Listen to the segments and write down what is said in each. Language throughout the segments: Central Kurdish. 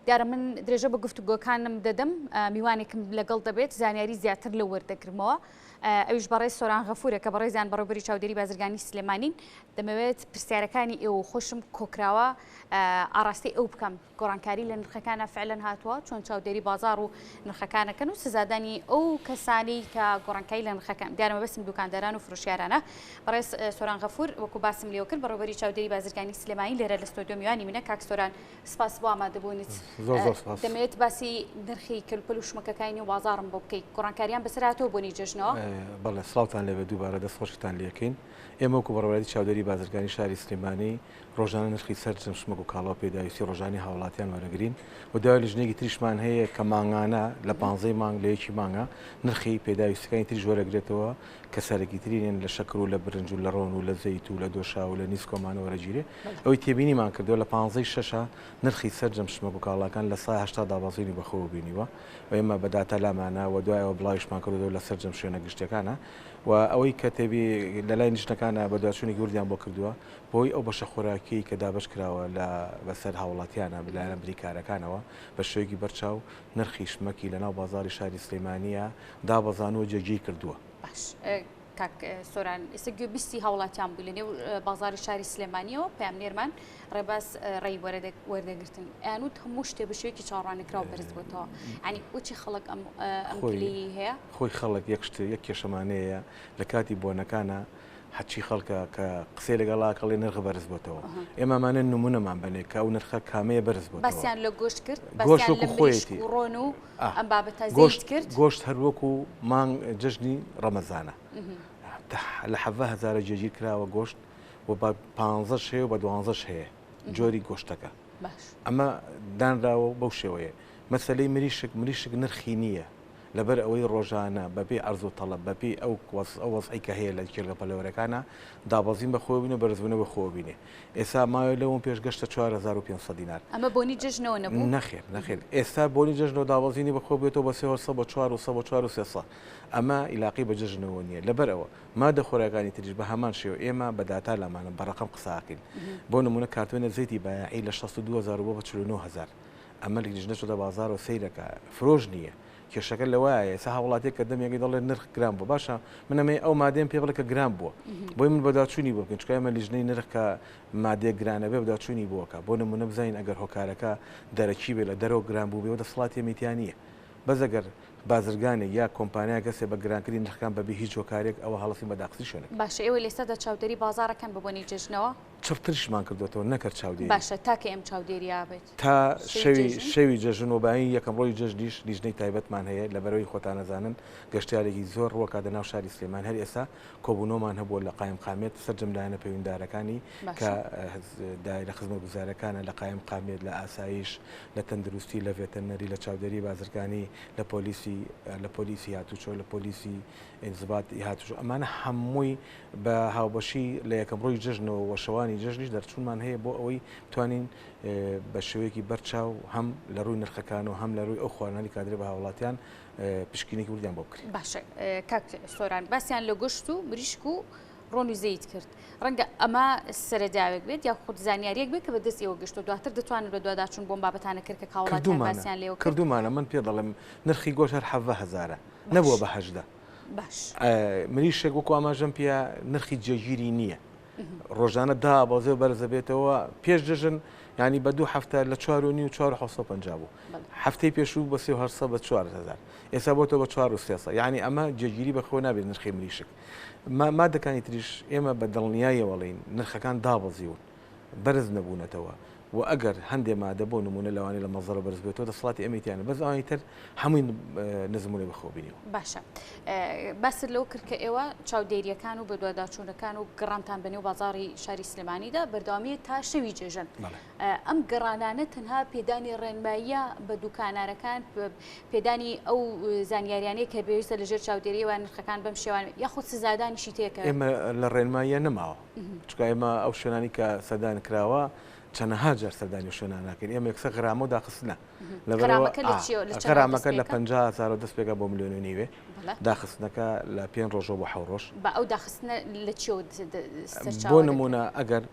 دیارە من درێژە بە گفتوگۆکانم دەدەم میوانێکم لەگەڵ دەبێت زانیاری زیاتر لە وەردەگرمەوە ئەویش بەڕێ سۆران غەفورە کە بەڕێزیان بەڕێوەبەری چاودێری بازرگانی سلێمانین دەمەوێت پرسیارەکانی ئێوە خۆشم کۆکراوە ئاڕاستی ئەو بکەم گۆڕانکاری لە نرخەکانە فعلەن هاتووە چۆن چاودێری بازار و نرخەکانەکەن و سزادانی ئەو کەسانی کە گۆڕانکاری لە نرخەکان دیارەمە بەسم دوکانداران و فرۆشیارانە بەڕێز سۆران غەفور وەکو باسم لێوە کرد بەڕێوەبەری چاودێری بازرگانی سلێمانی لێرە لە ستۆدیۆ میوانی منە کاک سۆران سپاس بۆ ئامادەبوونیت دەمەوێت باسی نرخی کلپل و شمەکەکانی و بازارم بۆ بکەیت گۆڕانکاریان بەسەر هاتەوە بۆنی جژنەوە بەڵێ سڵاوتان لێبێ دووبارە دەستخۆشتان لێکەین ئێمە وەکو بەڕێوەبەری چاودێری بازرگانی شاری سلێمانی ڕۆژانە نرخی سەرجەم شمەک و کاڵاو پێداویستی ڕۆژانی هاوڵاتیان وەرەگرین و دوای لیژنێکی تریشمان هەیە کە مانگانە لە 15 مانگ لە یەکی مانگە نرخی پێداویستەکانی تریش وەرەگرێتەوە کە سەرەکی ترینێن لە شەکر و لە برنج و لە ڕۆن و لە زەیت و لە دۆشا و لە نیسکۆمان وەرەگیرێ ئەوەی تێبینیمان کردەوە لە 15 شەشە نرخی سەرجەم شمەک و کاڵاکان لە 180 دابەزینی بەخۆوە بینیوە و ئێمە بەداتە لامانە و دوایەوە بڵاویشمان کردەوە لە سەرجەم شوێنە گشتەکانە و ئەوەی کە تێبی لە لای نیشتەکانە بەدواتچوونی گوردیان بۆ کردووە بۆی ئەو بەشە خۆراکی کە دابش کراوە لە بەسەر هاوڵاتیانە بلایەن بریکارەکانەوە بە شێوەیەکی بەرچاو نرخی شمەکی لەناو بازاری شاری سلێمانیە دابەزانەوە جێگیر کردووە. باش کاک سۆران ئێستا گوێبیستی هاوڵاتیان بوو لە نێو بازاری شاری سلێمانیەوە پامنێرمان ڕێباز ڕێی وەردەگرتن ئەیانوت هەموو شتێ بە شوێکی چاڕوانەکراوە بەرز بۆتەوە ینی بۆچی خەڵک ئەم پلی هەیە خۆی خەڵک یەک کێشەمانەیە لە کاتی بۆنەکانە حچی خەڵکە کە قسەی لەگەڵاکەڵی نرخ بەرز بۆتەوە ئێمەمانە نمونەمان بنێ کە ئەو نرخە کامەیە بەرز بۆتەوە باسییان لە گۆشت کرد باسییان لە خۆیەتی ڕۆن و ئەم بابەتە زەیت کرد گۆشت هەروەکو مانگ جژنی ڕەمەزانە لە 7,000 جێگیر کراوە گۆشت و بە 15 هەیە و بە 12 هەیە جۆری گۆشتەکە ئەمە دانراوە بەو شێوەیە مەسەلەی مریشک نرخی نییە لەبەر ئەوەی ڕۆژانە بەپێی ئەرز و تەڵەب بەپێی ئەو وەزعی کە هەیە لە کێڵگە پەلەوەرەکانە دابەزین بەخۆ بینە بەرزبوونە بەخۆ بینێ ئێستا ماوەی لەوم پێشگەشتە 4500 دینار ئەمە بۆنی جژنەوە نەبوو نەخێر ئێستا بۆنی جژنەوە دابەزینی بەخۆ بێتەوە بە 400 ئەمە عیلاقی بە جژنەوە نییە لەبەرەوە مادە خۆراکانی تریش بە هەمان شێوە ئێمە بە داتا لەمانە بەڕقم قساکەین بۆ نمونە کارتوێنە زەیتی بایعی لە 62000 بۆ بە 49000 ئەمە لە جژنە چۆدە بازار و سەیرەکە فرۆژ نییە کێشەکە لەوایە سا هاوڵاتێک کە دەمێکی دەڵێ نرخ گرام بوو باشە منەمێ ئەو مادەم پێ بڵێ کە گرام بووە بۆی من بەداچوونی بۆ بکەین چکە ئێمە لیژنەی نرخ کە مادێ گرانە بێ بەداچوونی بووەکە بۆ نمونە بزانین ئەگەر هۆکارەکە دەرەکی بێ لە دەرەوە گران بوو بێ دەسەڵاتی میتیانیە بەس ئەگەر بازرگانێک یا کۆمپانیا کەسێ بە گرانکردی نرخەکان بەبێ هیچ هۆکارێک ئەوە هەڵەسی بەداخسی شوێنێک باشە ئێوە لێستادا چاودێری بازارەکەن ببوونی جژنەوە چڕترشمان کردوێتەوە نەکرد چاودێری باشە تاکە ئەم چاودێرییا بێت تا شەوی جەژنۆبایی یەکەم ڕۆی جەژنیش لیژنەی تایبەتمان هەیە لەبەرەوەی خۆتان نەزانن گەشتیارێکی زۆر ڕوەکە لەناو شاری سلێمان هەر ئێستا کۆبوونەوەمان هەبووە لە قایم قامێت سەرجەملایەنە پەیوەنددارەکانی کە دایرە خزمەتگوزارەکانە لە قایم قامێت لە ئاسایش لە تەندروستی لە ڤێتەرنەری لە چاودێری بازرگانی لە پۆلیسی هاتوچۆ لە پۆلیسی ئینزبات هاتوچۆ ئەمانە هەمووی بە هاوبەشی لە یەکەم ڕۆی جژنەوە وەشەوانی جژنیش دەرچوونمان هەیە بۆ ئەوەی بتوانین بە شێوەیەکی بەرچاو هەم لە ڕووی نرخەکان و هەم لە ڕووی ئەو خواردنی کادرێ بە هاوڵاتیان پشکنێکی وردیان بۆ بکرێن. باشە کاک سۆران باسییان لە گۆشت و مریشک و ڕۆن و زەیت کرد ڕەنگە ئەمە سەرەداوێک بێت یا خود زانیاریەک بێت کە بە دەستیەوە گەشت و دواتر دەتوانن بە دوواداچوون بۆم بابەتانە کرد کە کاوڵاتیان باسییان لێەوە کردومانە من پێ دەڵێم نرخی گۆشت هەر 7,000 نەبووە بە 8 باش مریشێک وەکو ئاماژەم پێ نرخی جێگیری نییە ڕۆژانە دا بازێ بەرزە بێتەوە پێش دژن ینی بە 2 هەفتە لە 4 و 450 بوو هەفتەی پێشوو بە 300 بە 4000 ئێستا بۆتەوە بە 400 یعنی ئەمە جێگیری بەخۆ نابێت نرخی مریشک مادەکانی تریش ئێمە بە دڵنیایە وەڵین نرخەکان دابەزیون بەرز نەبوونەتەوە و ئەگەر هەندێ مادە بۆ نمونە لەوانی لە مەزەرە بەرز بێتەوە دەسەڵاتی ئەمیتیانە بەس ئەوانی تر هەمووی نزمونێ بەخۆ بینیەوە. باشە باست لەو کرد کە ئێوە چاودێریەکان و بە دوواداچوونەکان و گەڕانتان بنێو بازاری شاری سلێمانیدا بەردەوامیە تا شەوی جێژن ئەم گەڕانانە تەنها پێدانی ڕێنماییە بە دوکانارەکان پێدانی ئەو زانیاریانەیە کە پێویستە لەژێر چاودێریەوە نرخەکان بەم شێوان یاخود سزادانیشی تێکە ئێمە لە ڕێنماییە نەماوە چکە ئێمە ئەو شوێنانی کە سەدان کراوە چەنەها جار سەردانی شوێنان ناکەین ئێمە یەکسەر غرامە و داخستنە غرامەکە لە 50,000 دەست پێکە بۆ 1.5 میلیۆن داخستنەکە لە 5 ڕۆژ بۆ 7 ڕۆژ بە ئەو داخستنە لە چی بۆ نمونە ئەگەر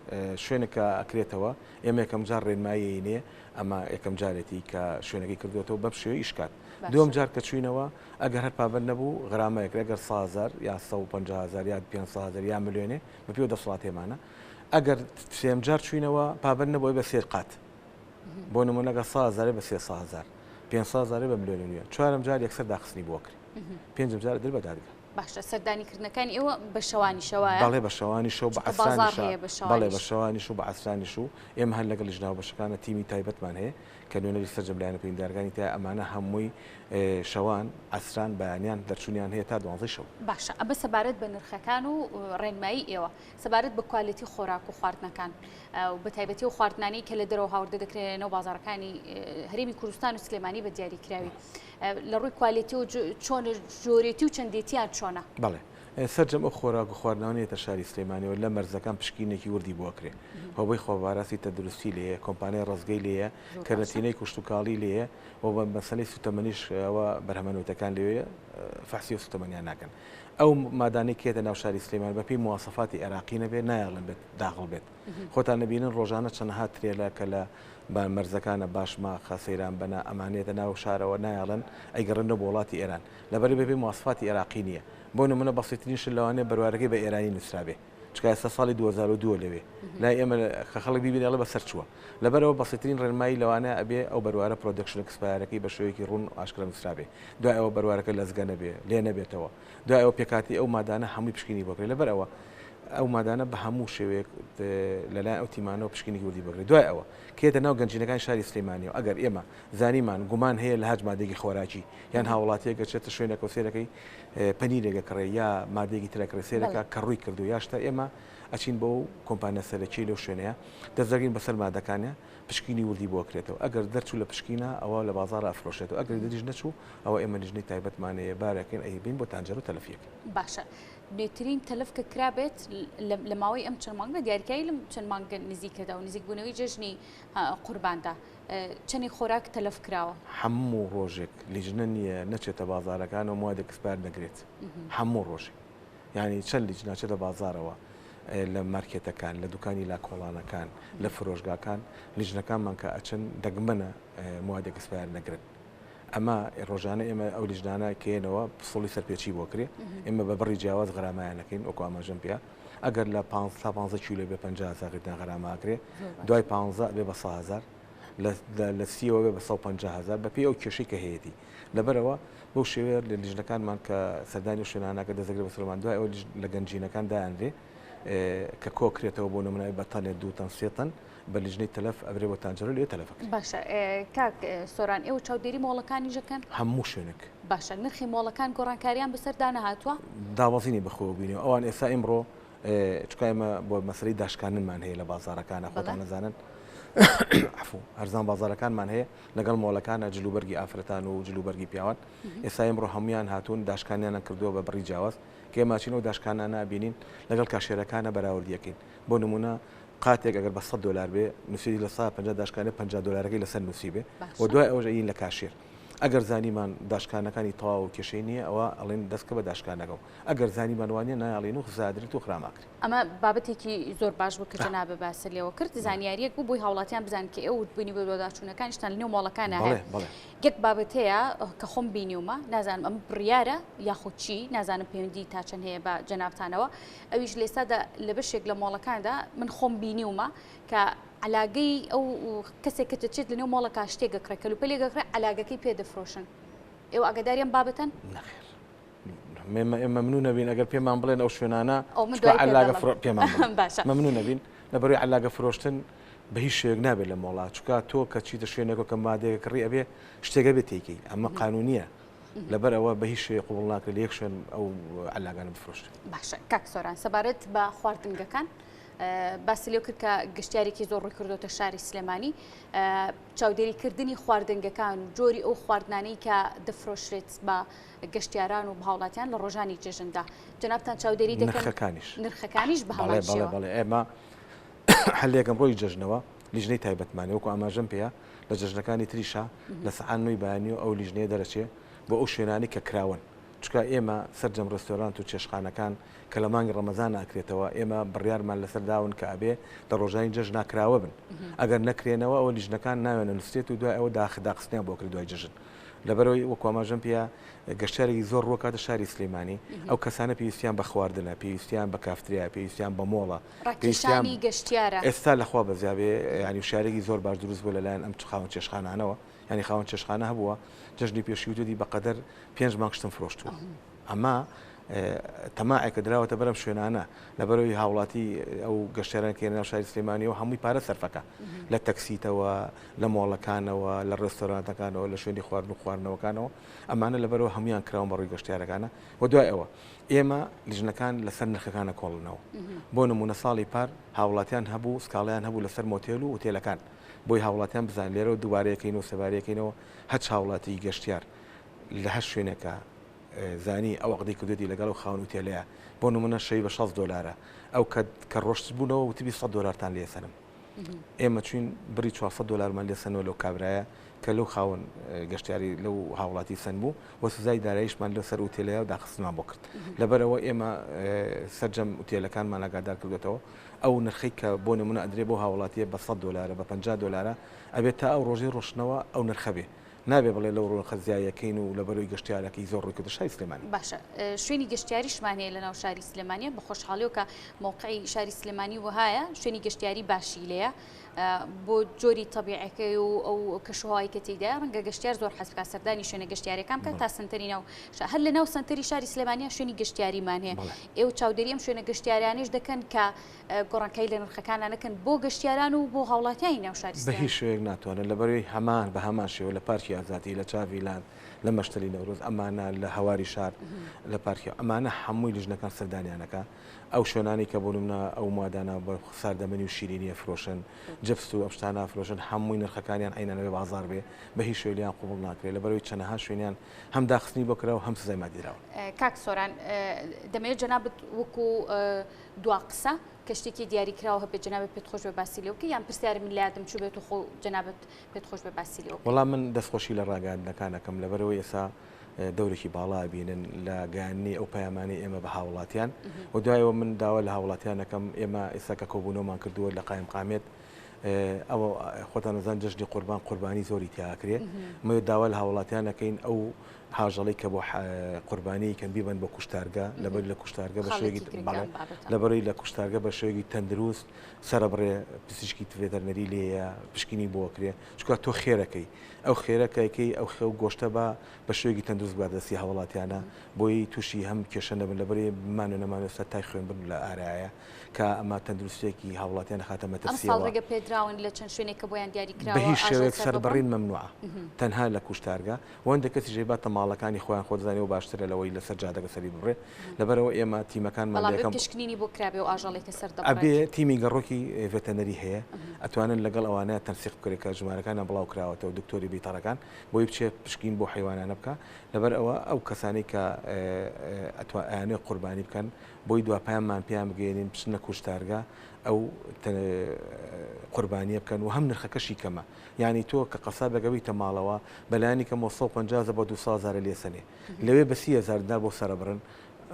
شوێنێکە ئەکرێتەوە ئێمە یەکەم جار ڕێنمایی نییە ئەمە یەکەم جارێتی کە شوێنەکەی کردوێتەوە بەم شێوەی ئیشکات دوم جار کە چوینەوە ئەگەر هەر پابند نەبوو غرامەیەک ئەگەر 100,000 یا 150,000 یا 500,000 یا ملیۆنێ بە پێ دەسڵات هێمانە ئەگەر سێم جار چوینەوە پابند نەبووی بە سێ قات بۆ نمونەگە 100,000 بە 300,000 500,000 بە ملیۆن نیە چوارم جار یەکسەر داخستنی بۆ کرد پێنجم جار در بە دادگا باشە سەردانیکردنەکانی ئێوە بە شەوانی شەوایە بەڵێ بە شەوانی شەو بە بەڵێ بە شەوانی شو بە عەسرانی شو ئێمە هەر لەگەڵ ژناو بەشەکانە تیمی تایبەتمان هەیە کە نوێنەری سەرجەم لایەنە پەیوەندیدارەکانی تا ئەمانە هەمووی شەوان عەسران بەیانیان دەرچوونیان هەیە تا 12 شەو باشە ئەمە سەبارەت بە نرخەکان و ڕێنمایی ئێوە سەبارەت بە کوالیتی خۆراک و خواردنەکان و بە تایبەتی و خواردنانی کە لە دەرەوە هاوردە دەکرێنەوە بازاڕەکانی هەرێمی کوردستان و سلێمانی بە دیاریکراوی لە ڕووی کوالیتی و چۆن جۆرێتی و چەندێتیان چۆنە بەڵێ سەرجەم ئەو خۆراک و خواردنەوەیەتە شاری سلێمانیەوە لە مەرزەکان پشکینێکی وردی بۆکرێ هەوبەی خۆباراسی تەندروستی لێیە کۆمپانیای ڕزگەی لێیە کە نەتینەی کوشتتوکاڵی لێیە و بە مەسەلەی سوتەمەنیش ئەوە بەرهەمەنوتەکان لێوەیە فەحسی و سوتەمەنیان ناکەن ئەو مادانەی کێتە ناو شاری سلێمان بەپی مواسەفاتی عێراقی نەبێت نایڵن بێت داخڵ بێت خۆتان نەبینن ڕۆژانە چەندەها ترێلە کە لە بە مەرزەکانە باشما خەسەیران بەنا ئەمانێتە ناو شارەوە نایڵن ئەیگەڕنە بۆ وڵاتی ئێران لەبەر بەبێ مواسەفاتی عێراقی نییە بۆ نمونە بەسیترین ش لەوانەیە بەروارەکەی بە ئێرانی نووسرابێ چکە ئێستا ساڵی 2002 لەوێ لای ئێمە خەڵک بیبینێڵە بەسەر چووە لەبەرەوە بەسیترین ڕێنمایی لەوانە ئەبێ ئەو بەروارە پرۆدەکشن ئەکسپایرەکەی بە شێوەیەکی ڕوون ئاشکرا نووسرابێ دوای ئەوە بەروارەکە لەزگە نەبێ لێ نەبێتەوە دوای ئەوە پێکاتی ئەو مادانە هەمووی پشکنی بۆکرێت لەبەرەوە ئەو مادانە بە هەموو شێوەیەک لەلای ئەو تیمانەوە پشکنی وردی بگرێت دوای ئەوە کێتە ناو گەنجینەکان شاری سلێمانیەوە ئەگەر ئێمە زانیمان گومان هەیە لە هەج مادێکی خۆراکی یان هاوڵاتیەکە چێتە شوێنە کۆسێرەکەی پەنیرێکە کڕێ یا مادێکی ترەکڕێ سێرەکە کە ڕووی کردو یاشتا ئێمە ئەچین بۆ کۆمپانیا سەرەکی لەو شوێنەیە دەزەگین بەسەر مادەکانە پشکنی وردی بۆکرێتەوە ئەگەر دەرچوو لە پشکینە ئەوە لە بازار ئەفرۆشێتەوە ئەگەر دەریش نەچوو ئەوە ئێمە لیژنەی تایبەتمانەیە بارەکەین ئەیبین بۆ تانجەر و تەلەفیەک باشە نوێترین تەلف کە کرابێت لە ماوەی ئەم چەند مانگە دیاریکایی لەم چەند مانگە نزیکەدا و نزیک بوونەوەی جژنی قورباندا چەندی خۆراک تەلف کراوە هەموو ڕۆژێک لیژنە نییە نەچێتە بازارەکان و موادێک کسپار نەگرێت هەموو ڕۆژێک یعنی چەند لیژ ناچێتە بازارەوە لە مارکێتەکان لە دوکانی لا کۆڵانەکان لە فرۆژگاکان لیژنەکانمان کە ئەچن دەگمەنە موادێک کسپار نەگرن ئەمە ڕۆژانە ئێمە ئەو لیژدانە کێنەوە سڵی سەرپێچی بۆکرێ ئێمە بە بڕی جیاواز غرامایانەکەین وەکو ئاماژەم پێ ئەگەر لە 15 کیلو بێ 50,000 غراماکرێ دوای 15 بێ بە 100,000 لە 30ەوە بێ بە 150,000 بە پێ ئەو کێشەی کە هەیەی لەبەرەوە بەو شێوەیە لە لیژنەکانمان کە سەردانی شوێنانەکە دەزەگرێت بە سلمان دوای ئەو لە گەنجینەکان دایانرێ کە کۆکرێتەوە بۆ نمونای بە تەنێت دووتەن سێتەن بە لیژنەی تەلەف ئەبرێ بۆ تانجەرە لێ تەلەفەکە باشە کاک سۆران ئێوە چاودێری مۆڵەکانی ژەکەن هەموو شوێنێک باشە نرخی مۆڵەکان گۆڕانکاریان بەسەردانە هاتووە داوازینی بەخۆ بینەوە ئەوان ئێستا ئیمڕۆ چکایمە بۆ مەسەری داشکاننمان هەیە لە بازارەکانە خۆتان نەزانن هەرزان بازارەکانمان هەیە لەگەڵ مۆڵەکانە جلوبەرگی ئافرەتان و جلوبەرگی پیاوان ئێستا ئیمڕۆ هەمویان هاتوون داشکانیانە کردووە بە بڕی جیاواز کێماچین و داشکانە نابینین لەگەڵ کاشێرەکانە بەراوردیەکەین بۆ نمونە قاتێک ئەگەر بە $100 بێ نووسی لە 150 داشکانە $50 لەسەر نووسی بێ و دوای ئەوژە ئین لە کاشێر ئەگەر زانیمان داشکانەکانی تەواو و کێشەی نییە ئەوە ئەڵێن دەستکە بە داشکانەکە و ئەگەر زانیمان وانە نایڵێن و خزادرێت و خراماکرێت ئەمە بابەتێکی زۆر باش بوو کە جەنابە باسە لێەوە کرد زانیاریەک بوو بۆی هاوڵاتیان بزان کە ئێوە بوونی بە دۆداچوونەکانیشتان لەنێو مۆڵەکانە هەیە یەک بابەت هەیە کە خۆم بینیومە نازانم ئەم بڕیارە یاخود چی نازانم پەیوەندی تا چەند هەیە بە جەنابتانەوە ئەویش لێسادا لە بەشێک لە مۆڵەکاندا من خۆم بینیومە کە علاگەی ئەو کەسێک کە دەچێت لەنێو مۆڵەکە شتێکەکڕێ کەلوپەلێگەکڕێ علاگەکەی پێدەفرۆشن ئێوە ئاگاداریان بابەتەن ئێمە ممنوع نەبین ئەگەر پێمان بڵێن ئەو شوێنانە پێمان ممنوع نەبین لەبەروی علاگە فرۆشتن بە هیچ شێک نابێت لە مۆڵا چکە تۆ کە چیتە شوێنێکەوە کە مادەیە کڕی ئەبێ شتێکە بێت تێکی ئەمە قانونیە لەبەر ئەوە بە هیچ شێ قوبڵ ناکرێت لە یەک شوێن ئەو علاگانە بفرۆشت باشە کاک سۆران سەبارەت بە خواردنگەکان باسی لێو کرد کە گەشتیارێکی زۆر ڕووی کردوتە شاری سلێمانی چاودێریکردنی خواردنگەکان و جۆری ئەو خواردنانەی کە دەفرۆشرێت بە گەشتیاران و هاوڵاتیان لە ڕۆژانی جێژندا جەنابتان چاودێری دەکەن نرخەکانیش بە هەڵاشەوە بەڵێ ئێمە هەلێکم ڕۆی جەژنەوە لیژنەی تایبەتمانێ وەکو ئاماژەم پێەیە لە جەژنەکانی تریشا لە سەعان نوێی بەیانی و ئەو لیژنەیە دەرەچێ بۆ ئەو شوێنانی کە کراون چکە ئێمە سەررجەم ڕستۆرانت و چێشخانەکان کە لە مانگی ڕەمەزان ناکرێتەوە ئێمە بڕیارمان لەسەر داون کە ئەبێ لە ڕۆژانی جەژن ناکراوە بن ئەگەر نەکرێنەوە ئەوە لیژنەکان ناوێنە نووسێت و دوای ئەوە داخستنیان بۆ کرد دوای جژن لەبەرەوەی وەکو ئاماژەم پێە گەشتارێکی زۆر ڕۆکاتە شاری سلێمانی ئەو کەسانە پێویستیان بە خواردنە پێویستیان بە کافتریا پێویستیان بە مۆڵە ڕاکێشانی گەشتیارە ئێستا لەخوا بەزیابێ ینی شارێکی زۆر باش دروست بوو لەلایەن ئەم خاوەن چێشخانانەوە ینی خاوەن چێشخانە هەبووە جژنی پێشی وجودی بەقەدەر 5 مانگ شتم فرۆشتووە ئەمە تەماعێکە دراوەتە بەرەم شوێنانە لەبەرەوەی هاوڵاتی ئەو گەشتیاران کە ناو شاری سلێمانیەوە هەمووی پارە سەرفەکە لە تەکسیتەوە لە مۆڵەکانەوە لە ڕێستۆرانتەکانەوە لە شوێنی خواردن و خواردنەوەکانەوە ئەمانە لەبەرەوە هەمویان کراون بەڕووی گەشتیارەکانە و دوای ئەوە ئێمە لیژنەکان لەسەر نرخەکانە کۆڵنەوە بۆ نمونە ساڵی پار هاوڵاتیان هەبوو سکاڵیان هەبوو لەسەر مۆتێل و هۆتێلەکان بۆی هاوڵاتیان بزان لێرەوە دووارەکەینەوە سەبارەکەینەوە هەچ هاوڵاتی گەشتیار لە هەر شوێنێکە زانی ئەو عقدی کردوێتی لەگەڵ و خاون وتێلەیە بۆ نمونە شەی بە $6 ئەو کە ڕۆشت بوونەوە وتیبی $100 لێسەنم ئێمە چوین بری $400مان لێسەنەوە لەو کابرایە کە لەو خاون گەشتیاری لەو هاوڵاتی سند بوو وە سزای داراییشمان لەسەر وتێلەیە و داخستمان بۆ کرد لەبەرەوە ئێمە سەررجەم وتێلەکانمان ئاگادار کردوێتەوە ئەو نرخی کە بۆ نمونە ئەدرێ بۆ هاوڵاتیە بە $100 بە $50 ئەبێت تا ئەو ڕۆژەی ڕۆشنەوە ئەو نرخە بێ نابێ بڵێ لەو ڕۆ خەزیایەکەین و لە بەرەوەی گەشتیارەکەی زۆر ڕێککە شای سلێمانی باشە شوێنی گەشتیاریشمانەیە لە ناو شاری سلێمانیە بە خۆشحاڵیەوە کە مووقعی شاری سلێمانی وهایە شوێنی گەشتیاری باشی لەیە بۆ جۆری تەبیعەکەی و ئەو کەشوهایی کە تێیدا ڕەنگە گەشتیار زۆر حەزکە سەردانی شوێنە گەشتیارەکان کە تا سنتەری ناو هەر لە ناو سنتەری شاری سلێمانیا شوێنی گەشتیاریمان هەیە ئێوە چاودێری ئەم شوێنە گەشتیارانیش دەکەن کە گۆڕانکەی لە نرخەکانان نەکەن بۆ گەشتیاران و بۆ هاوڵاتیانی ناو شاری بە هیچ شوێک ناتوانن لەبەرەوەی هەمان بە هەمان شێوە لە پارکی ئازادی لە چاویلان لە مەشتری نەورۆز ئەمانە لە هەواری شار لە پارکی ئەمانە هەمووی لیژنەکان سەردانیانەکە ئەو شوێنانی کە بۆ نمونە ئەو مادانە بە ساردەمەنی و شیرینیە فرۆشن جەبست و ئەم شتانە فرۆشن هەمووی نرخەکانیان عینەنەوەی بازار بێ بە هیچ شوێنیان قوبڵ ناکرێت لەبەرەوەی چەندەها شوێنیان هەم داخستنی بۆ کراوە هەم سزای مادیراوە کاک سۆران دەمەوێت جەنابەت وەکو دوا قسە کەشتێکی دیاریکراوە هەبێت جەنابەت پێت خۆش بە باسی لێوکە یان پرسیارم لادم چوو بێت و خۆ جەنابەت پێت خۆش بە باسی لێوە وەڵام من دەستخۆشی لە ڕاگەاندنەکانەکەم لەبەرەوەی ئێستا دەورێکی باڵا بینن لە گەیاندنی ئەو پەیامانی ئێمە بە هاوڵاتیان و دوایەوە من داوا لە هاوڵاتیانەکەم ئێمە ئێستا کە کۆبوونەوەمان کردووە لە قایم قامێت ئەوە خۆتان نەزان جژنی قوربانی زۆری تیاکرێ مە داوا لە هاوڵاتیانەکەین ئەو هاژەڵی کە بۆ قوربانی کەم بیبن بە کوشتارگە لەبەر لە کوشتارگە بە شوێکی لەبەرەوەی لە کوشتارگە بە شوێکی تەندروست سەرەبڕێ پزیشکی ڤێتەرنەری لێیە پشکنی بۆکرێ چکە تۆ خێرەکەی ئەو خێرەکەیکەی ئەو خێو گۆشتە بە شوێکی تەندروست بادەستی هاوڵاتیانە بۆی تووشی هەم کێشە نەبن لەبەرێ بمان و نەمانوێستا تای خوێن بن لە ئارایە کە ئەمە تەندروستێکی هاوڵاتیان خاتە مەترسیەوە ڕێگە پێدراون لە چەند شوێنێک کە بۆیان دیاریکراوە بە هیچ شێوەیەک سەربڕین مەمنوعە تەنها لە کوشتارگە وەندە کەسی ژێباتە ماڵەکانی خۆیان خۆزانانی و باشترە لەوەی لەسەر جادەگە سەری بڕێ لەبەرەوە ئێمە تیمەکانمان لەکەم پشکنینی بۆ کرابێ و ئاژەڵێکە سەر ئەبێ تیمی گەڕۆکی ڤێتەنەری هەیە ئەتوانن لەگەڵ ئەوانەیە تەنسیق بکرێت کە ژمارەکانیان بڵاو کراوەتەوە دکتۆری بیتەڕەکان بۆی بچێت پشکین بۆ حیوانانە بکە لەبەر ئەوە ئەو کەسانی کە ئەتوانێ قوربانی بکەن بۆی دواپایانمان پێیان بگەێنین بچنە کوشتارگە ئەو قوربانیە بکەن و هەم نرخەکەشی کەمە یعنی تۆ کە قەسا بەگەویتە ماڵەوە بەلایانی کە 150 بۆ 200 لێسەنێ لەوێ بە 30,000 دار بۆ سەرەبڕن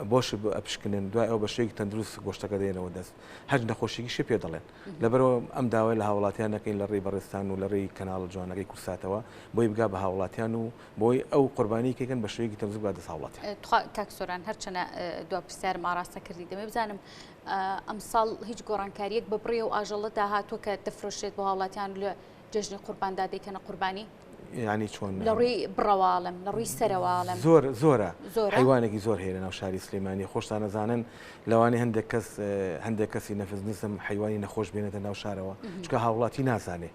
بۆش ئەپشکنن دوای ئەو بە شوێکی تەندروست گۆشتەکە دێنەوە دەست هەج نەخۆشیی شێ پێ دەڵێن لەبەرەوە ئەم داوای لە هاوڵاتیان نەکەین لە ڕێی بەڕێستان و لە ڕێی کەناڵ جوانەکەی کورساتەوە بۆی بگا بە هاوڵاتیان و بۆی ئەو قوربانیکەکەن بە شوێکی تەندروست با دەست هاوڵاتی کاک سۆران هەرچەنە دوا پرسیارم ئاراستە کردی دەمێ بزانم ئەمساڵ هیچ گۆڕانکاریەک بە بڕێ و ئاژەڵەدا هاتووە کە دەفرۆشێت بۆ هاوڵاتیان لە جژنی قورباندا دەیکەنە قوربانی ینی چۆن لە ڕووی بڕەواڵم لە ڕووی سەرەواڵم زۆرە حیوانێکی زۆر هەیە لە ناو شاری سلێمانی خۆشتان نەزانن لەوانەیە هەندێک کەسی نەفز نزم حیوانی نەخۆش بێنێتە ناو شارەوە چکە هاوڵاتی نازانێ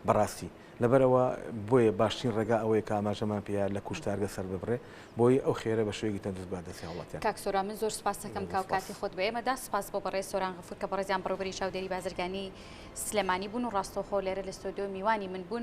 بەڕاستی لەبەرەوە بۆیە باشترین ڕێگا ئەوەیە کە ئاماژەمان پێیان لە کوشتارگە سەر ببڕێ بۆی ئەو خێرە بە شوێکی تەندروست بادەستی هاوڵاتیان کاک سۆران من زۆر سپاس دەکەم کاو کاتی خۆت بە ئێمەدا سپاس بۆ بەڕێز سۆران غەفور کە بەڕێزیان بەڕێوەبەری چاودێری بازرگانی سلێمانی بوون و ڕاستەوخۆ لێرە لە ستۆدیۆ میوانی من بوون